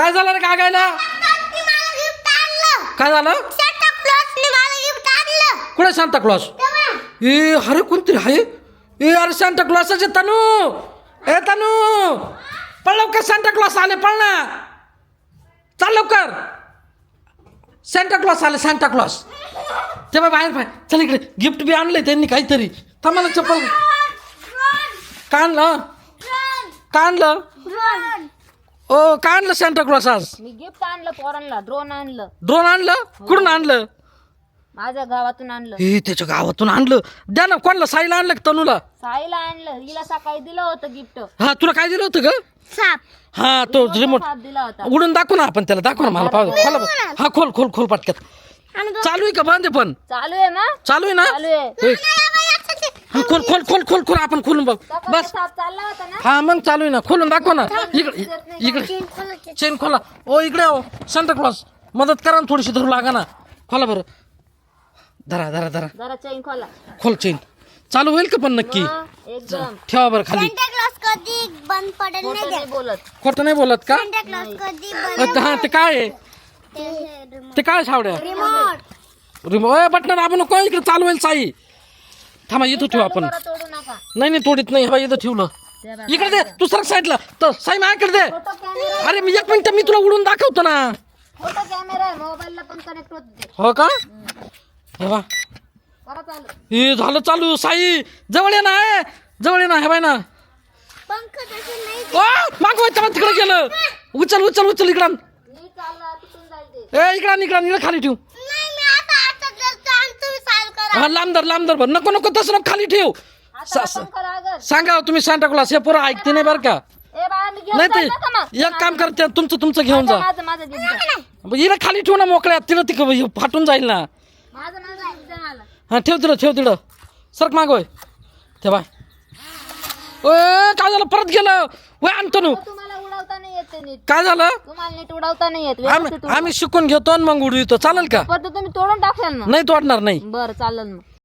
काय झालं रे गागायला? काय झालं? कुठे सांता क्लॉस? ए अरे कोणतरी आहे. ए अरे सांता क्लॉसच आहे. तनू ए तनू पळ लवकर, सांता क्लॉस आले, पळ ना, चाल लवकर. सांता क्लॉस आले, सांता क्लॉस. ते बाहेर पाय, चल इकडे. गिफ्ट बी आणलंय त्यांनी काहीतरी. थांबा ना, चप्पल का आणलं? का आणलं? ओ काय आणलं सांता क्लॉस आज? मी गिफ्ट आणलं पोरांना, ड्रोन आणलं. ड्रोन आणलं? कुठून आणलं? माझ्या गावातून आणलं. हे त्याच्या गावातून आणलं. द्या ना. कोणाला? साईला आणलं का तनूला? साईला आणलं. हिला सकाळी दिलं होतं गिफ्ट. हा तुला काय दिलं होतं ग? साप. हा तो रिमोट साप दिला होता. उडून दाखव ना आपण त्याला. दाखव ना मला. पाहू खोला. हा खोल खोल खोल पटक्यात. चालू आहे का बंद आहे? पण चालू आहे ना? चालू आहे ना? चालू आहे. ए, हा खोल खोल खोल खोल खोल. आपण खोलून बघ बस. साप चालला होता ना? हा मग चालू आहे ना. खोलून दाखव ना. इकडे इकडे चेन खोला. ओ इकडे हो सांता क्लॉस, मदत करा ना थोडीशी. धरू लागा ना. खोला बरं. धरा धरा धरा. जरा चेन खोला. खोल चेन. चालू होईल का पण नक्की? एकदम. ठेवा बरं खाली. कधी बंद पडेल खोटं नाही बोलत. खोटं नाही बोलत का? कधी हा ते काय आहे? ते काय सावड्या? रिमोट बटन दाबू नको. इकडे चालू होईल साई. थांबा इथं ठेवू आपण. जरा तोडू नका. नाही नाही तोडीत नाही. हा इथं ठेवलं. इकडे दे दुसऱ्या साईडला. तर साई माझ्याकडे दे. Photo camera. अरे मी 1 मिनिट मी तुला उडून दाखवतो ना. फोटो कॅमेरा आहे, मोबाईलला पण कनेक्ट होते. हो का? हे बा करा चालू. हे झालं चालू. साई जवळ ये ना. जवळ ये ना. हे बाय ना. पंख तसे नाही. मागवायचं मग तिकडे गेलं. उचल उचल उचल इकडं. मी चालला तिथून जाईल ते. इकडं इकडं खाली ठेव. नाही मी आता जर आणि तुम्ही चालू करा. हा लांब धर बरं. नको नको तसं नको. खाली ठेव. आता पंख लागल. सांगा तुम्ही सांता क्लॉस. हे पोरं ऐकते नाही बरं का? ए बाळा मी घेऊन नाही जाईल नका मग. ते एक काम करते. तुमचं घेऊन जा. माझं गिफ्ट. हिला खाली ठेव ना मोकळ्या. तिला ती फाटून जाईल ना. माझं गिफ्ट मला. हा ठेव तिकडं. सरक मागोय. ते बाय. काय झालं? परत गेलं. वय आणतो ना. तुम्हाला उडवता नाही येत ते नीट. काय झालं? तुम्हाला नीट उडवता नाही येत. व्यवस्थित उडवा. आम्ही शिकून घेतो आणि मग उडवितो. चालेल का? पण तुम्ही तोडून टाकशाल ना. नाही तोडणार नाही. बरं चालेल मग.